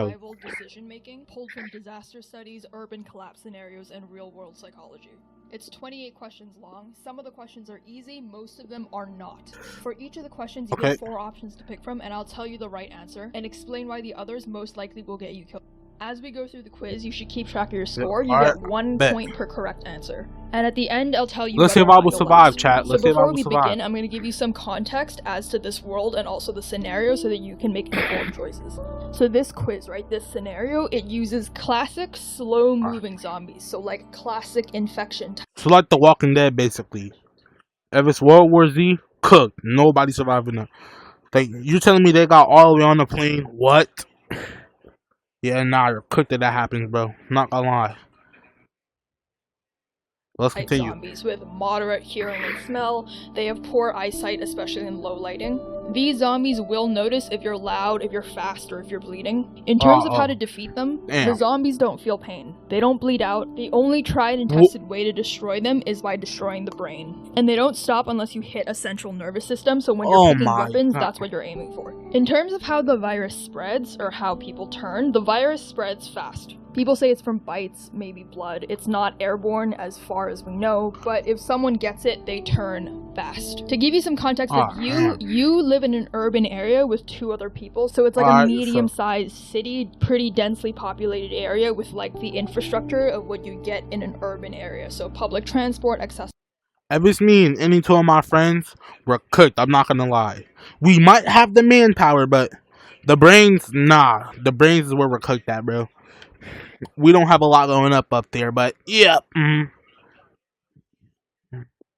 survival decision making pulled from disaster studies, urban collapse scenarios, and real world psychology. It's 28 questions long. Some of the questions are easy, most of them are not. For each of the questions, you get 4 options to pick from, and I'll tell you the right answer and explain why the others most likely will get you killed. As we go through the quiz, you should keep track of your score. You get 1 point per correct answer. And at the end, I'll tell you. Let's see if I will survive, chat. So before we begin, I'm going to give you some context as to this world and also the scenario so that you can make informed choices. So this quiz, right, this scenario, it uses classic slow-moving zombies. So like classic infection. So like The Walking Dead, basically. If it's World War Z, cooked. Nobody surviving that. Like, you telling me they got all the way on the plane? What? Yeah, nah, you're cooked if that happens, bro. Not gonna lie. Let's continue. Zombies with moderate hearing and smell. They have poor eyesight, especially in low lighting. These zombies will notice if you're loud, if you're fast, or if you're bleeding. In terms of how to defeat them, the zombies don't feel pain. They don't bleed out. The only tried and tested way to destroy them is by destroying the brain. And they don't stop unless you hit a central nervous system, so when you're picking weapons, that's what you're aiming for. In terms of how the virus spreads, or how people turn, the virus spreads fast. People say it's from bites, maybe blood. It's not airborne as far as we know, but if someone gets it, they turn fast. To give you some context, you live in an urban area with 2 other people, so it's like a medium-sized city, pretty densely populated area with like the infrastructure of what you get in an urban area. So public transport, accessible. If it's me and any 2 of my friends, we're cooked, I'm not gonna lie. We might have the manpower, but the brains, nah. The brains is where we're cooked at, bro. We don't have a lot going up there, but yeah.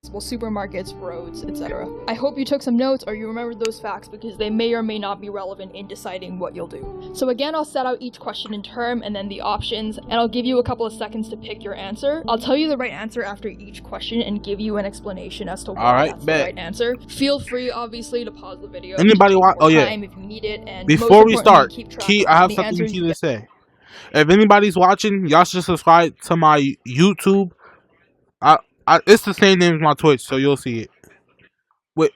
Supermarkets, roads, etc. I hope you took some notes or you remembered those facts because they may or may not be relevant in deciding what you'll do. So again, I'll set out each question in turn and then the options, and I'll give you a couple of seconds to pick your answer. I'll tell you the right answer after each question and give you an explanation as to why that's the right answer. Feel free, obviously, to pause the video. Anybody want? Oh yeah. If you need it, and before we start, I have something key to say. If anybody's watching, y'all should subscribe to my YouTube. It's the same name as my Twitch, so you'll see it. With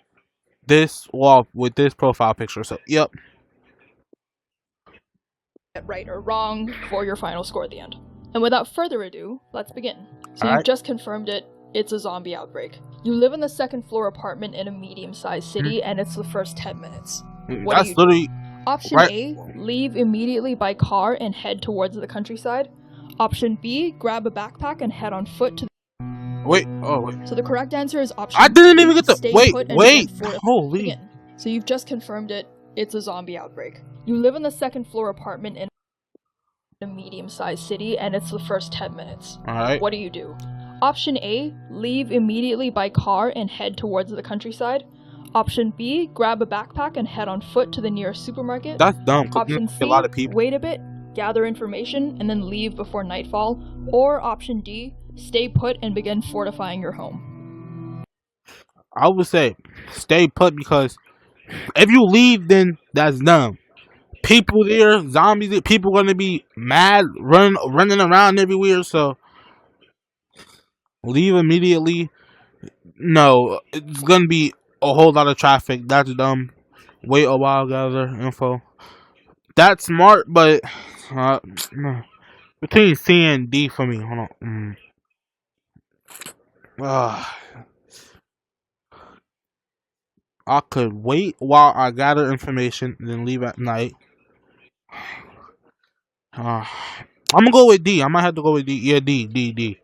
this profile picture. So, yep. Right or wrong for your final score at the end. And without further ado, let's begin. So you've just confirmed it. It's a zombie outbreak. You live in the 2nd floor apartment in a medium-sized city, and it's the first 10 minutes. That's literally... Option A, leave immediately by car and head towards the countryside. Option B, grab a backpack and head on foot to the... Wait. So the correct answer is option I didn't even get the... Wait. Holy... So you've just confirmed it. It's a zombie outbreak. You live in the 2nd floor apartment in a medium-sized city, and it's the first 10 minutes. Alright. What do you do? Option A, leave immediately by car and head towards the countryside. Option B, grab a backpack and head on foot to the nearest supermarket. That's dumb. Option C, a lot of people. Wait a bit, gather information, and then leave before nightfall. Or option D, stay put and begin fortifying your home. I would say stay put because if you leave, then that's dumb. People there, zombies, people going to be mad, running around everywhere, so leave immediately. No, it's going to be a whole lot of traffic. That's dumb. Wait a while, gather info. That's smart, but between C and D for me. Hold on. I could wait while I gather information and then leave at night. I'm gonna go with D. I might have to go with D. Yeah, D.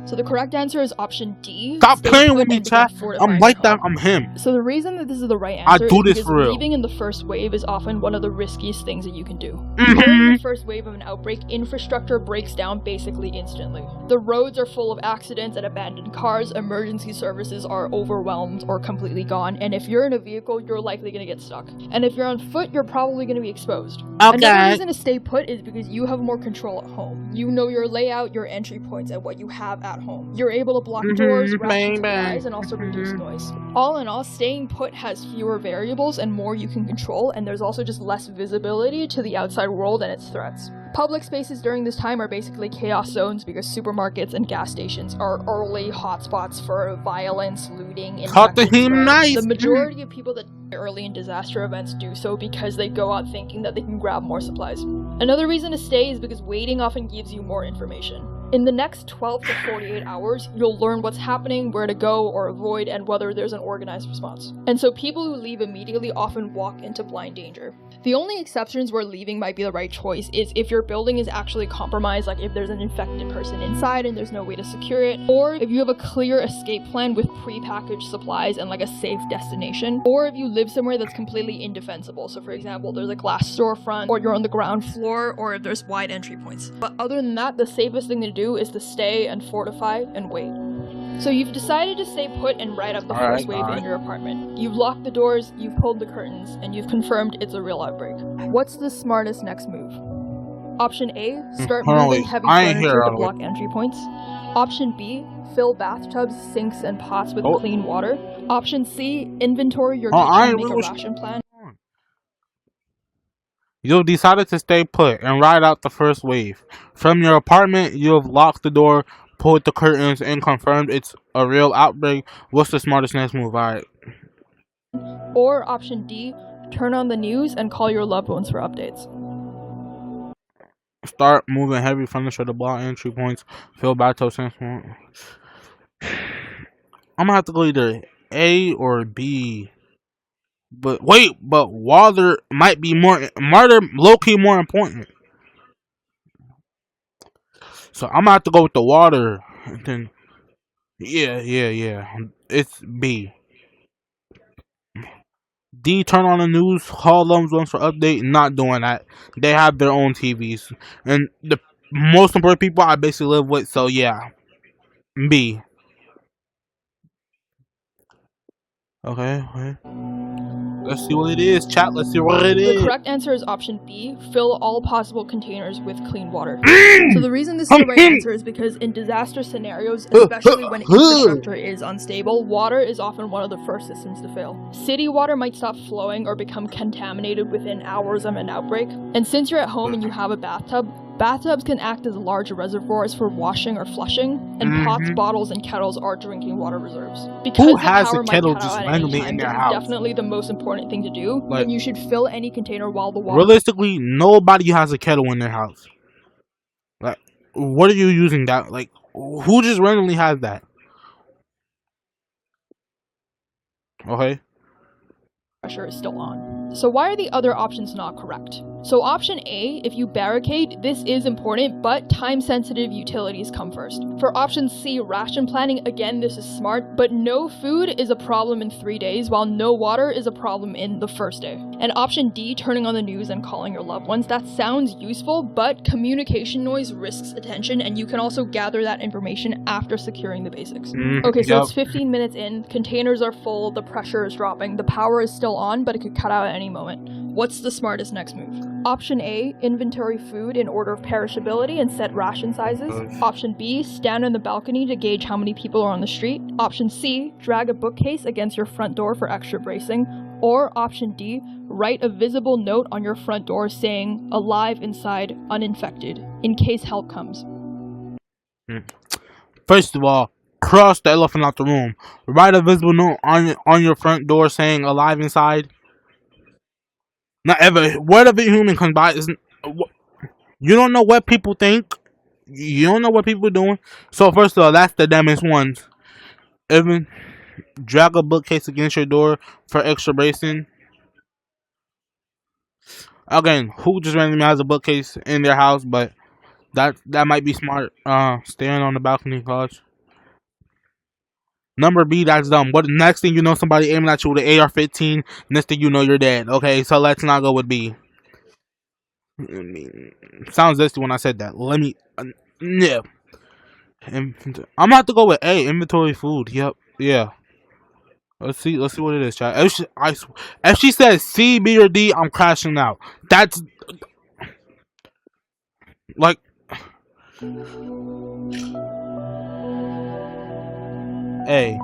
So the correct answer is option D. Stop playing with me, chat. I'm like that. I'm him. So the reason that this is the right answer I do this is for real. Leaving in the first wave is often one of the riskiest things that you can do. During the first wave of an outbreak, infrastructure breaks down basically instantly. The roads are full of accidents and abandoned cars, emergency services are overwhelmed or completely gone, and if you're in a vehicle, you're likely going to get stuck. And if you're on foot, you're probably going to be exposed. Another reason to stay put is because you have more control at home. You know your layout, your entry points, and what you have at home. You're able to block doors, eyes, and also reduce noise. All in all, staying put has fewer variables and more you can control, and there's also just less visibility to the outside world and its threats. Public spaces during this time are basically chaos zones because supermarkets and gas stations are early hotspots for violence, looting, nice. The majority of people that die early in disaster events do so because they go out thinking that they can grab more supplies. Another reason to stay is because waiting often gives you more information. In the next 12 to 48 hours, you'll learn what's happening, where to go or avoid, and whether there's an organized response. And so people who leave immediately often walk into blind danger. The only exceptions where leaving might be the right choice is if your building is actually compromised, like if there's an infected person inside and there's no way to secure it, or if you have a clear escape plan with pre-packaged supplies and like a safe destination, or if you live somewhere that's completely indefensible. So for example, there's a glass storefront, or you're on the ground floor, or if there's wide entry points. But other than that, the safest thing to do is to stay and fortify and wait. So you've decided to stay put and ride out the first wave in your apartment. You've locked the doors, you've pulled the curtains, and you've confirmed it's a real outbreak. What's the smartest next move? Option A, start moving heavy furniture to block entry points. Option B, fill bathtubs, sinks, and pots with clean water. Option C, inventory your kitchen and make a ration plan. You've decided to stay put and ride out the first wave. From your apartment, you have locked the door, pulled the curtains, and confirmed it's a real outbreak. What's the smartest next move? Alright. Or option D, turn on the news and call your loved ones for updates. Start moving heavy furniture to block entry points. Fill bathtub sinks. I'm gonna have to go either A or B. But wait, but water might be low-key more important. So I'm gonna have to go with the water. And then, yeah. It's B. D, turn on the news, call loved ones for update. Not doing that. They have their own TVs. And the most important people I basically live with, so yeah. B. Okay. Let's see what it is, chat. Let's see what it is. The correct answer is option B, fill all possible containers with clean water. So the reason this is the right answer is because in disaster scenarios, especially when infrastructure is unstable, water is often one of the first systems to fail. City water might stop flowing or become contaminated within hours of an outbreak. And since you're at home and you have a bathtub, bathtubs can act as large reservoirs for washing or flushing, and pots, bottles, and kettles are drinking water reserves. Because who has a kettle just randomly in their house? Definitely the most important thing to do. Like, you should fill any container while the water. Realistically, nobody has a kettle in their house. Like, what are you using that? Like, who just randomly has that? Okay. Pressure is still on. So why are the other options not correct? So option A, if you barricade, this is important, but time-sensitive utilities come first. For option C, ration planning, again, this is smart, but no food is a problem in 3 days, while no water is a problem in the first day. And option D, turning on the news and calling your loved ones, that sounds useful, but communication noise risks attention, and you can also gather that information after securing the basics. Okay, so it's 15 minutes in, containers are full, the pressure is dropping, the power is still on, but it could cut out at any moment. What's the smartest next move? Option A, inventory food in order of perishability and set ration sizes. Option B, stand on the balcony to gauge how many people are on the street. Option C, drag a bookcase against your front door for extra bracing. Or option D, write a visible note on your front door saying, alive inside, uninfected, in case help comes. First of all, cross the elephant out the room. Write a visible note on your front door saying, alive inside. Not ever. Whatever human comes by, you don't know what people think. You don't know what people are doing. So first of all, that's the dumbest ones. Even drag a bookcase against your door for extra bracing. Again, who just randomly has a bookcase in their house? But that might be smart. Standing on the balcony, college. Number B, that's dumb. What next thing you know, somebody aiming at you with an AR-15. Next thing you know, you're dead. Okay, so let's not go with B. Sounds zesty when I said that. Let me. Yeah. I'm gonna have to go with A. Inventory food. Yep. Yeah. Let's see what it is, chat. If she says C, B, or D, I'm crashing out. That's like. A.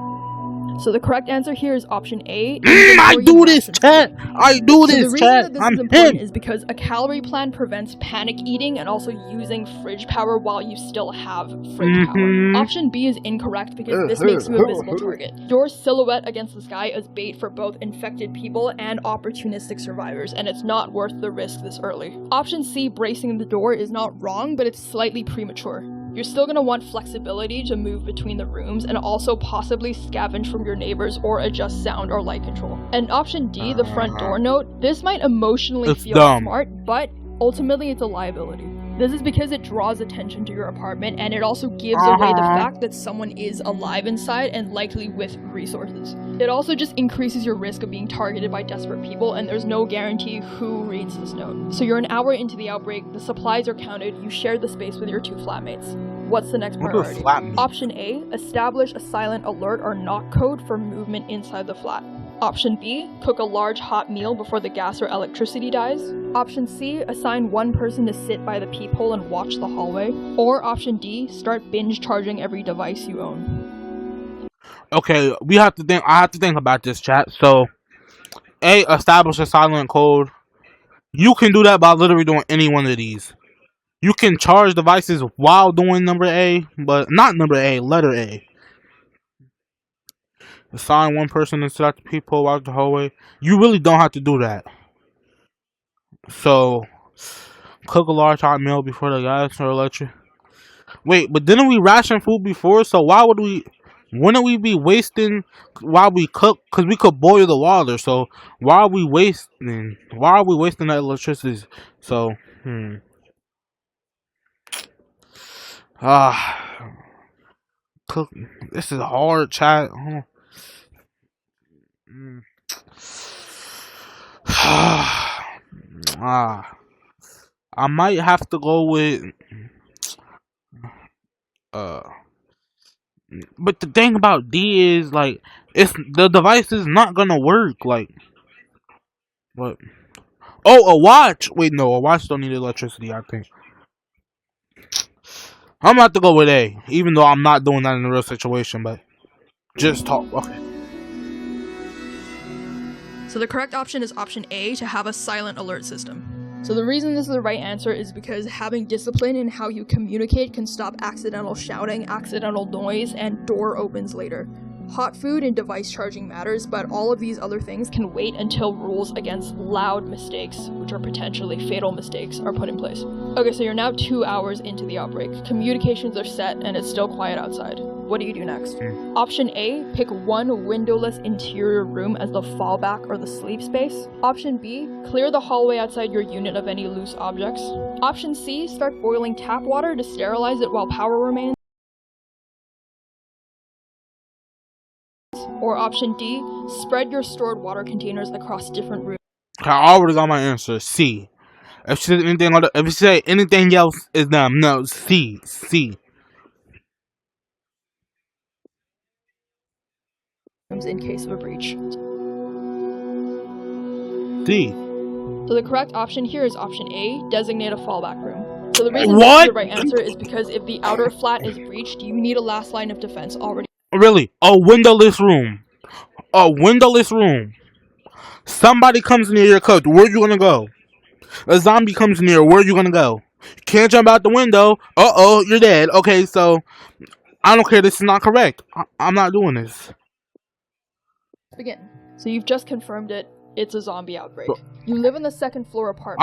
So the correct answer here is option A. I do this, chat. I do this, so the reason chat. that this is important is because a calorie plan prevents panic eating and also using fridge power while you still have fridge power. Option B is incorrect because this makes you a visible target. Your silhouette against the sky is bait for both infected people and opportunistic survivors, and it's not worth the risk this early. Option C, bracing the door, is not wrong, but it's slightly premature. You're still going to want flexibility to move between the rooms and also possibly scavenge from your neighbors or adjust sound or light control. And option D, the front door note, this might emotionally feel smart, but ultimately it's a liability. This is because it draws attention to your apartment and it also gives away the fact that someone is alive inside and likely with resources. It also just increases your risk of being targeted by desperate people, and there's no guarantee who reads this note. So you're an hour into the outbreak, the supplies are counted, you share the space with your 2 flatmates. What's the next priority? Option A, establish a silent alert or knock code for movement inside the flat. Option B, cook a large hot meal before the gas or electricity dies. Option C, assign one person to sit by the peephole and watch the hallway. Or option D, start binge charging every device you own. Okay, I have to think about this, chat. So, A, establish a silent code. You can do that by literally doing any one of these. You can charge devices while doing number A, but not number A, letter A. Assign one person to sit at the peephole, watch the hallway. You really don't have to do that. So, cook a large hot meal before the gas or electric. Wait, but didn't we ration food before? So wouldn't we be wasting while we cook? Because we could boil the water. So why are we wasting that electricity? So, cook. This is hard, chat. I might have to go with but the thing about D is like the device is not gonna work. Like what? Oh, a watch. Wait, no, a watch don't need electricity, I think. I'm about to go with A, even though I'm not doing that in a real situation, but just talk. Okay. So the correct option is option A, to have a silent alert system. So the reason this is the right answer is because having discipline in how you communicate can stop accidental shouting, accidental noise, and door opens later. Hot food and device charging matters, but all of these other things can wait until rules against loud mistakes, which are potentially fatal mistakes, are put in place. Okay, so you're now 2 hours into the outbreak. Communications are set and it's still quiet outside. What do you do next? Option A, pick one windowless interior room as the fallback or the sleep space. Option B, clear the hallway outside your unit of any loose objects. Option C, start boiling tap water to sterilize it while power remains. Or option D, spread your stored water containers across different rooms. I already got my answer. C. If she say anything else, is dumb. No, C. In case of a breach. D. So the correct option here is option A, designate a fallback room. So the reason this is the right answer is because if the outer flat is breached, you need a last line of defense already. Really? A windowless room. A windowless room. Somebody comes near your coach. Where you gonna go? A zombie comes near. Where you gonna go? You can't jump out the window. Uh-oh, you're dead. Okay, so I don't care. This is not correct. I'm not doing this. Begin. So you've just confirmed it. It's a zombie outbreak. You live in the second floor apartment.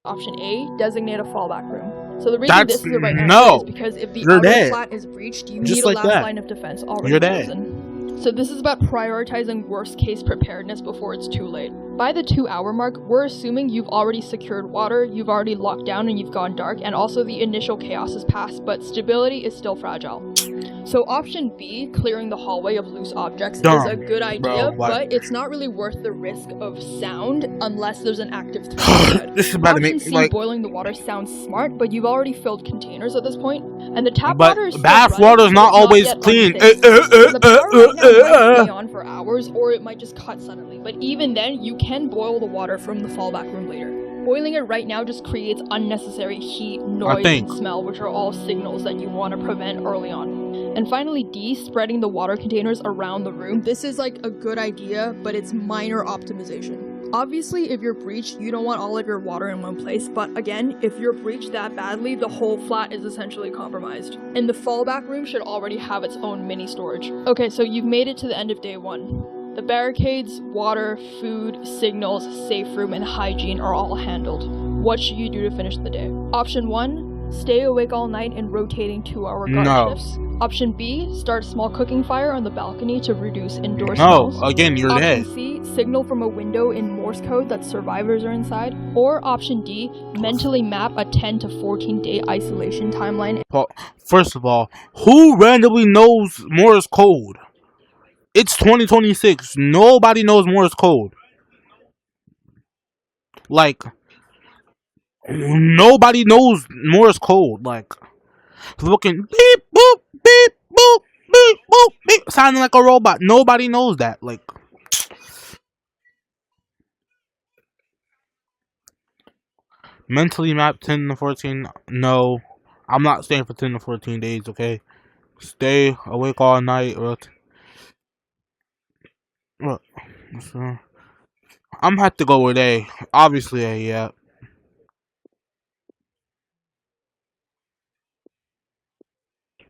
Option A, designate a fallback room. So the reason this is the right answer is because if the outer flat is breached, you need a last line of defense already chosen. So this is about prioritizing worst case preparedness before it's too late. By the 2-hour mark, we're assuming you've already secured water, you've already locked down and you've gone dark, and also the initial chaos has passed, but stability is still fragile. So option B, clearing the hallway of loose objects, is a good idea, but it's not really worth the risk of sound unless there's an active threat. This is about option to make C, boiling the water sounds smart, but you've already filled containers at this point, and the tap but water is bath water is not always clean. The power right now might stay on for hours, or it might just cut suddenly, but even then, you can boil the water from the fallback room later. Boiling it right now just creates unnecessary heat, noise, and smell, which are all signals that you want to prevent early on. And finally, D, spreading the water containers around the room. This is like a good idea, but it's minor optimization. Obviously, if you're breached, you don't want all of your water in one place, but again, if you're breached that badly, the whole flat is essentially compromised. And the fallback room should already have its own mini storage. Okay, so you've made it to the end of day 1. The barricades, water, food, signals, safe room, and hygiene are all handled. What should you do to finish the day? Option 1, stay awake all night in rotating 2-hour guard shifts. Option B, start a small cooking fire on the balcony to reduce indoor smells. No, again, you're dead. Option C, signal from a window in Morse code that survivors are inside. Or option D, mentally map a 10 to 14 day isolation timeline. Well, first of all, who randomly knows Morse code? It's 2026. Nobody knows Morse code. Like, nobody knows Morse code. Like, looking beep boop beep boop beep boop beep, sounding like a robot. Nobody knows that. Like, mentally map 10 to 14. No, I'm not staying for 10 to 14 days. Okay, stay awake all night. I'm have to go with A. Obviously A. Yeah.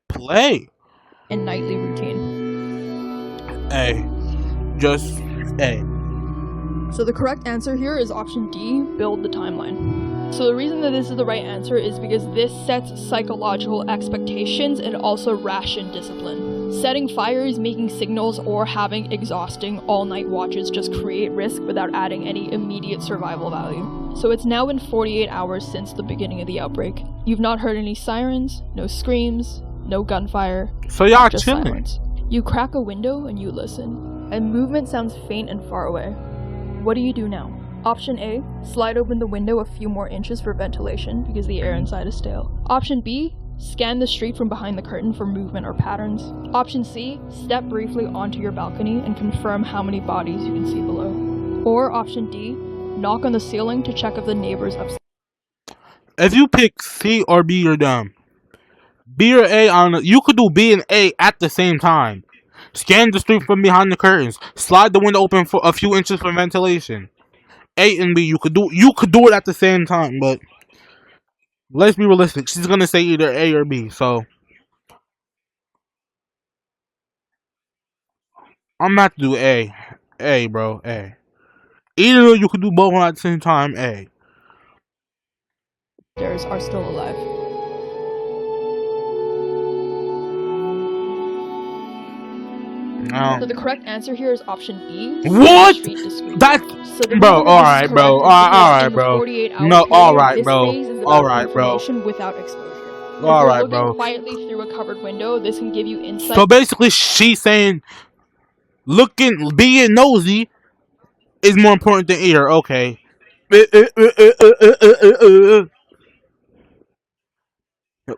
Play. And nightly routine. A. Just A. So the correct answer here is option D, build the timeline. So the reason that this is the right answer is because this sets psychological expectations and also ration discipline. Setting fires, making signals, or having exhausting all-night watches just create risk without adding any immediate survival value. So it's now been 48 hours since the beginning of the outbreak. You've not heard any sirens, no screams, no gunfire. So y'all just chilling. Silence. You crack a window and you listen, and movement sounds faint and far away. What do you do now? Option A, slide open the window a few more inches for ventilation because the air inside is stale. Option B, scan the street from behind the curtain for movement or patterns. Option C, step briefly onto your balcony and confirm how many bodies you can see below. Or option D, knock on the ceiling to check if the neighbors upstairs. If you pick C or B, you're dumb. B or A, you could do B and A at the same time. Scan the street from behind the curtains. Slide the window open for a few inches for ventilation. A and B, you could do it at the same time, but let's be realistic. She's gonna say either A or B, so I'm gonna have to do A. A, bro, A. Either you could do both at the same time, A. Are still alive. No. So the correct answer here is option B. What? That's so bro. All right, bro. All right, bro. No, all right, bro. All right, bro. Without exposure. All right, bro. Quietly through a covered window, this can give you insight. So basically, she's saying, being nosy is more important than ear. Okay.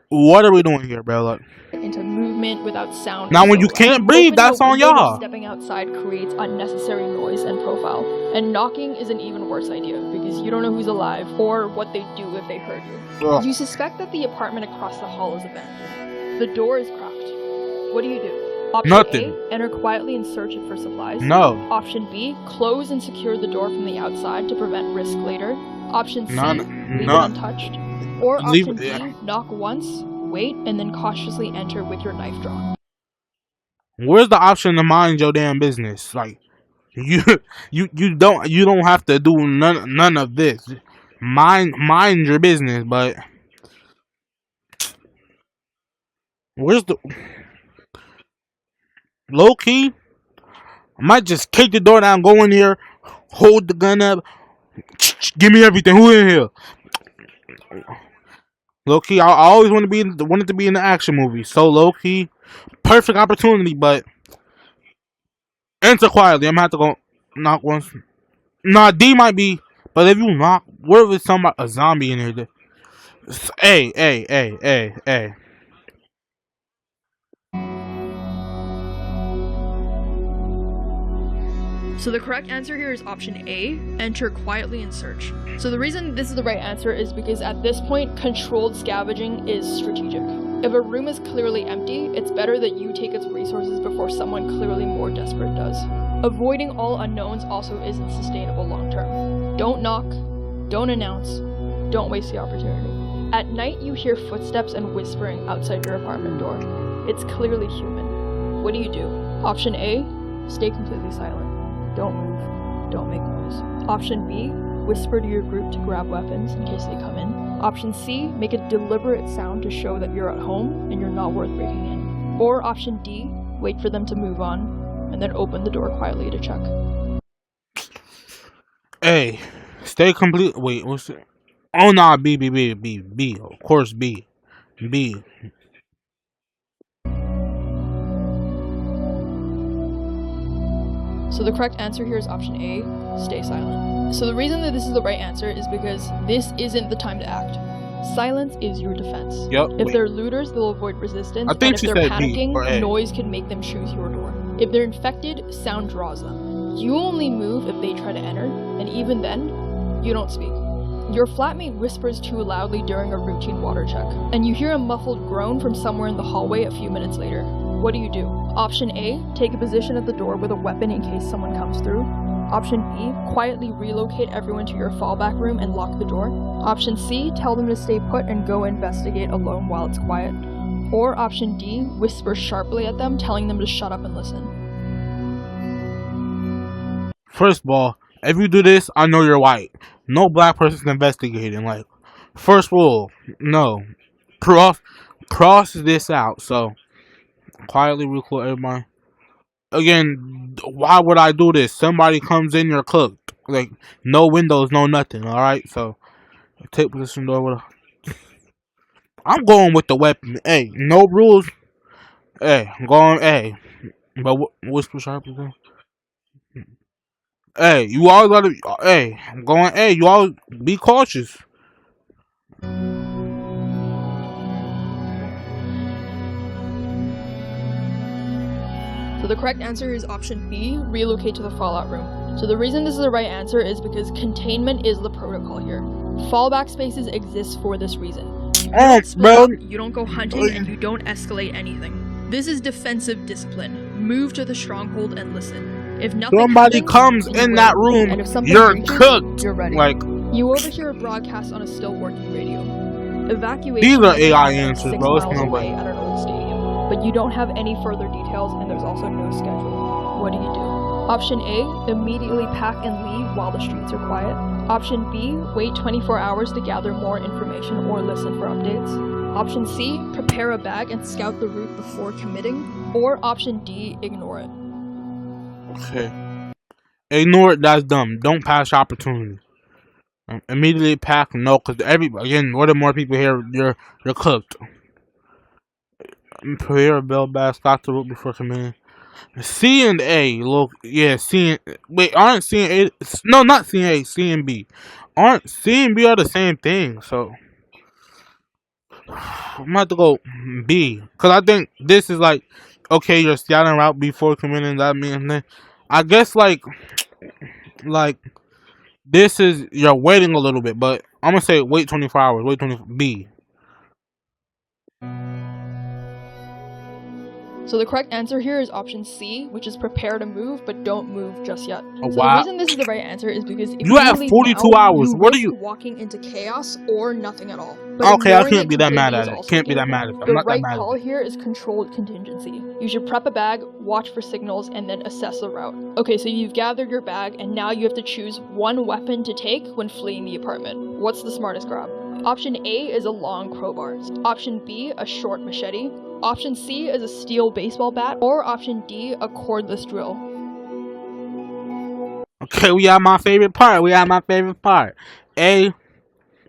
What are we doing here, bro? Like, into movement without sound. Now, when you can't breathe, that's on y'all. Stepping outside creates unnecessary noise and profile, and knocking is an even worse idea because you don't know who's alive or what they do if they hurt you. Ugh. You suspect that the apartment across the hall is abandoned. The door is cracked. What do you do? Option Nothing. A, enter quietly and search it for supplies. No. Option B, close and secure the door from the outside to prevent risk later. Option C, leave it untouched. Or option D, knock once, wait, and then cautiously enter with your knife drawn. Where's the option to mind your damn business? Like, you don't have to do none of this. Mind your business, but where's the low key? I might just kick the door down, go in here, hold the gun up, give me everything. Who in here? Low key, I always wanted to be in the action movie. So low key, perfect opportunity, but enter quietly. I'm gonna have to go knock once. Nah, D might be, but if you knock, where is somebody a zombie in here? A. So the correct answer here is option A, enter quietly and search. So the reason this is the right answer is because at this point, controlled scavenging is strategic. If a room is clearly empty, it's better that you take its resources before someone clearly more desperate does. Avoiding all unknowns also isn't sustainable long term. Don't knock, don't announce, don't waste the opportunity. At night, you hear footsteps and whispering outside your apartment door. It's clearly human. What do you do? Option A, stay completely silent. Don't move. Don't make noise. Option B, whisper to your group to grab weapons in case they come in. Option C, make a deliberate sound to show that you're at home and you're not worth breaking in. Or option D, wait for them to move on and then open the door quietly to check. A, stay complete. Wait, what's it? Oh, nah, B. Of course, B. So the correct answer here is option A, stay silent. So the reason that this is the right answer is because this isn't the time to act. Silence is your defense. Yep. If they're looters, they'll avoid resistance. I think and she if they're said panicking, noise can make them choose your door. If they're infected, sound draws them. You only move if they try to enter, and even then, you don't speak. Your flatmate whispers too loudly during a routine water check, and you hear a muffled groan from somewhere in the hallway a few minutes later. What do you do? Option A, take a position at the door with a weapon in case someone comes through. Option B, quietly relocate everyone to your fallback room and lock the door. Option C, tell them to stay put and go investigate alone while it's quiet. Or option D, whisper sharply at them, telling them to shut up and listen. First of all, if you do this, I know you're white. No black person's investigating. Like, first rule, no. Cross this out. So, quietly record everybody. Again, why would I do this? Somebody comes in, you're cooked. Like, no windows, no nothing. Alright, so take position door with a... I'm going with the weapon. Hey, no rules. Hey, I'm going A. But whisper sharply though. Hey, you all gotta. Hey, I'm going A. You all be cautious. So the correct answer is option B, relocate to the fallout room. So the reason this is the right answer is because containment is the protocol here. Fallback spaces exist for this reason. You don't split up, you don't go hunting, and you don't escalate anything. This is defensive discipline. Move to the stronghold and listen. If nothing somebody happens, comes in that room, and if you're breaches, cooked. You're ready. Like, you overhear a broadcast on a still working radio. Evacuation. These are AI answers, bro. It's 6 miles away at an old stadium, but you don't have any further details, and there's also no schedule. What do you do? Option A, immediately pack and leave while the streets are quiet. Option B, wait 24 hours to gather more information or listen for updates. Option C, prepare a bag and scout the route before committing. Or option D, ignore it. Okay. Ignore it, that's dumb. Don't pass opportunity. Immediately pack, no, because again, more than more people here, you're cooked. Prepare a bell bag, scout the route before committing. C and A, look, yeah, aren't C and A, no, not C and A, C and B. Aren't C and B are the same thing, so I'm gonna have to go B, because I think this is like, okay, you're scouting route before committing, that means, I guess, like, this is, you're waiting a little bit, but I'm gonna say wait 24 hours, wait 24, B. So the correct answer here is option C, which is prepare to move, but don't move just yet. Oh, so wow. the reason this is the right answer is because if you have 42 hours. What are you walking into chaos or nothing at all? Okay, I can't be that mad at it. Can't be that mad at it. The right call here is controlled contingency. You should prep a bag, watch for signals, and then assess the route. Okay, so you've gathered your bag, and now you have to choose one weapon to take when fleeing the apartment. What's the smartest grab? Option A is a long crowbar. Option B, a short machete. Option C is a steel baseball bat. Or option D, a cordless drill. Okay, we have my favorite part. A,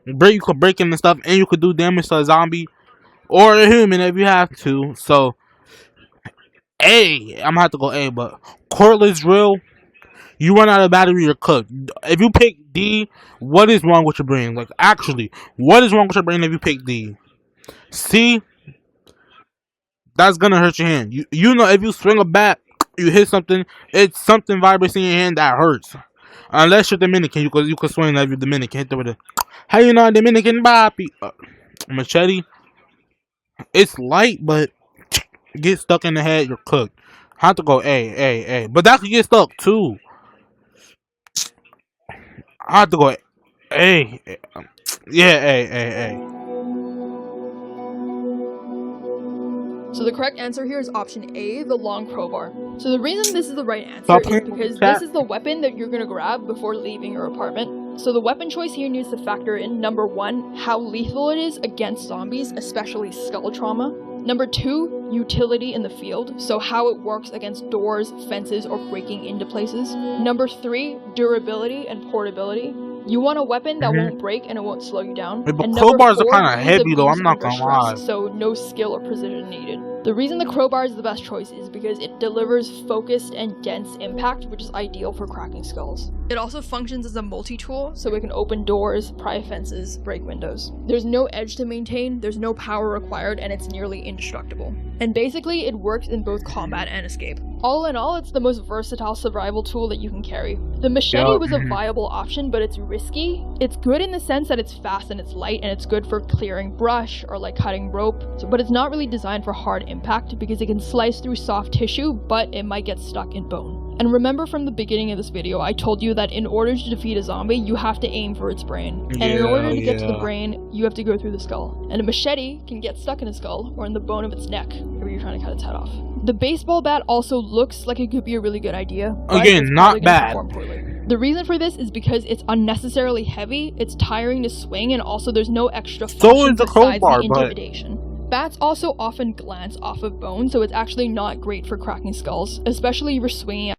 you could break in and stuff, and you could do damage to a zombie or a human if you have to. So, A, I'm gonna have to go A, but cordless drill, you run out of battery, you're cooked. If you pick D, what is wrong with your brain? Like, actually, what is wrong with your brain if you pick D? C, that's gonna hurt your hand. You know, if you swing a bat, you hit something, it's something vibrates in your hand that hurts. Unless you're Dominican, you could swing like you're Dominican. Hit them with a, how you know Dominican Bobby? Machete. It's light, but get stuck in the head, you're cooked. I have to go A. But that could get stuck too. I have to go A. Yeah, A. So the correct answer here is option A, the long crowbar. So the reason this is the right answer is because this is the weapon that you're going to grab before leaving your apartment. So the weapon choice here needs to factor in, number 1, how lethal it is against zombies, especially skull trauma. Number 2, utility in the field, so how it works against doors, fences, or breaking into places. Number 3, durability and portability. You want a weapon that won't break and it won't slow you down. But crowbars are kind of heavy though, I'm not gonna lie. So no skill or precision needed. The reason the crowbar is the best choice is because it delivers focused and dense impact, which is ideal for cracking skulls. It also functions as a multi-tool, so it can open doors, pry fences, break windows. There's no edge to maintain, there's no power required, and it's nearly indestructible. And basically, it works in both combat and escape. All in all, it's the most versatile survival tool that you can carry. The machete was a viable option, but it's risky. It's good in the sense that it's fast and it's light, and it's good for clearing brush or like cutting rope, but it's not really designed for hard impact because it can slice through soft tissue, but it might get stuck in bone. And remember from the beginning of this video, I told you that in order to defeat a zombie, you have to aim for its brain. And in order to get to the brain, you have to go through the skull. And a machete can get stuck in a skull or in the bone of its neck if you're trying to cut its head off. The baseball bat also looks like it could be a really good idea. Again, not bad. The reason for this is because it's unnecessarily heavy, it's tiring to swing, and also there's no extra function besides the intimidation. Bats also often glance off of bone, so it's actually not great for cracking skulls, especially if you're swinging